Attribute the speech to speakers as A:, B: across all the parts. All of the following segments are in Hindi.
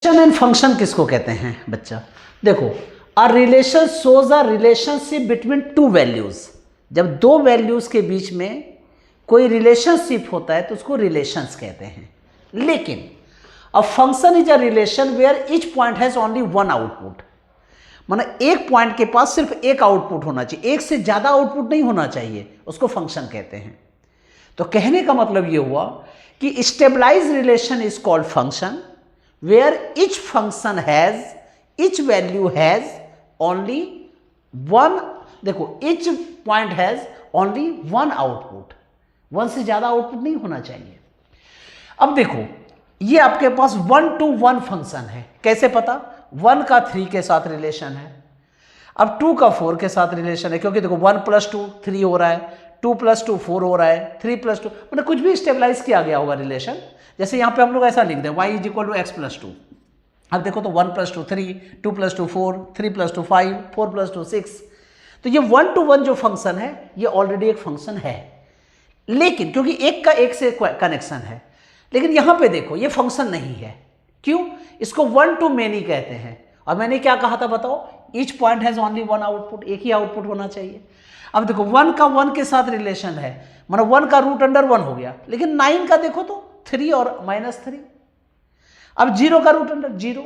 A: रिलेशन एंड फंक्शन किसको कहते हैं बच्चा? देखो, a relation shows a relationship between two values. जब दो वैल्यूज के बीच में कोई रिलेशनशिप होता है तो उसको रिलेशंस कहते हैं। लेकिन a function is a relation where each point has only one output. मतलब एक पॉइंट के पास सिर्फ एक आउटपुट होना चाहिए, एक से ज्यादा आउटपुट नहीं होना चाहिए, उसको फंक्शन कहते हैं। तो कहने का मतलब यह हुआ कि stabilise relation is called function where each function has, each value has only one. देखो, each point has only one output, one से ज्यादा आउटपुट नहीं होना चाहिए। अब देखो, ये आपके पास 1 to 1 फंक्शन है। कैसे पता? 1 का 3 के साथ रिलेशन है, अब 2 का 4 के साथ रिलेशन है, क्योंकि देखो 1 + 2 3 हो रहा है, 2 + 2 4 हो रहा है, 3 + 2 मतलब कुछ भी स्टेबलाइज किया गया होगा रिलेशन। जैसे यहाँ पे हम लोग ऐसा लिख दें y = x + 2। अब देखो तो 1 + 2 3, 2 + 2 4, 3 + 2 5, 4 + 2 6। तो ये 1 to 1 जो फंक्शन है ये ऑलरेडी एक फंक्शन है। लेकिन क्योंकि एक का एक से कनेक्शन है, लेकिन यहां पे देखो ये फंक्शन नहीं है। क्यों? इसको 1 to many कहते हैं। और मैंने क्या कहा था बताओ? Each point has only one output, एक ही आउटपुट होना चाहिए। अब देखो 1 का 1 के साथ रिलेशन है, मतलब 1 का √1 हो गया, लेकिन 9 का देखो तो 3 और -3। अब 0 का √0।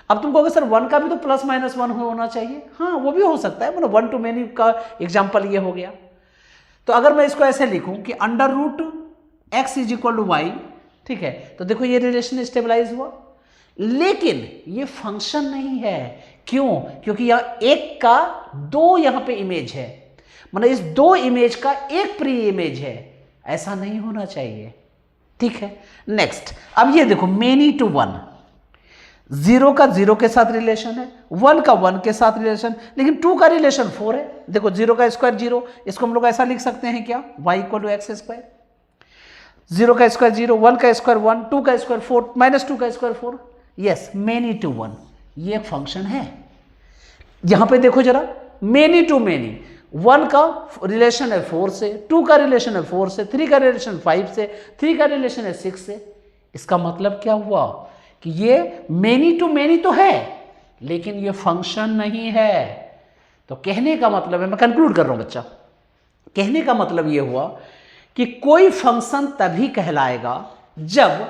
A: अब तुम कहोगे सर 1 का भी तो +-1 होना चाहिए। हाँ, वो भी हो सकता है, मतलब 1 to many का एग्जाम्पल ये हो गया। तो अगर मैं इसको ऐसे लिखूं कि √x = y, ठीक है, तो देखो ये रिलेशन स्टेबलाइज हुआ। लेकिन ये फंक्शन नहीं है। क्यों? क्योंकि यहां एक का दो यहां पे इमेज है, मतलब इस दो इमेज का एक प्री इमेज है, ऐसा नहीं होना चाहिए। ठीक है, नेक्स्ट। अब ये देखो मेनी टू 1, 0 का 0 के साथ रिलेशन है, 1 का 1 के साथ रिलेशन, लेकिन 2 का रिलेशन 4 है। देखो 0 का स्क्वायर 0, इसको हम लोग ऐसा लिख सकते हैं क्या? y = x²। 0 का स्क्वायर 0, 1 का स्क्वायर 1, 2 का स्क्वायर 4, -2 का स्क्वायर 4। यस, मेनी टू 1 ये एक फंक्शन है। यहां पे देखो जरा, मेनी टू मेनी, 1 का रिलेशन है 4 से, 2 का रिलेशन है 4 से, 3 का रिलेशन 5 से, 3 का रिलेशन है 6 से। इसका मतलब क्या हुआ कि ये मेनी टू मेनी तो है, लेकिन ये फंक्शन नहीं है। तो कहने का मतलब है, मैं कंक्लूड कर रहा हूं बच्चा, कहने का मतलब ये हुआ कि कोई फंक्शन तभी कहलाएगा जब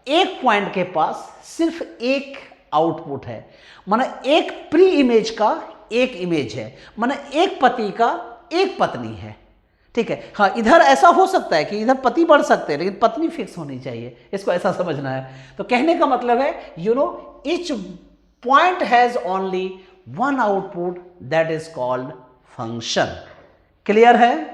A: एक पॉइंट के पास सिर्फ एक आउटपुट है, माना एक प्री इमेज का एक इमेज है, माना एक पति का एक पत्नी है। ठीक है, हाँ, इधर ऐसा हो सकता है कि इधर पति बढ़ सकते हैं, लेकिन पत्नी फिक्स होनी चाहिए, इसको ऐसा समझना है। तो कहने का मतलब है each point has only one output, that is called function. Clear है?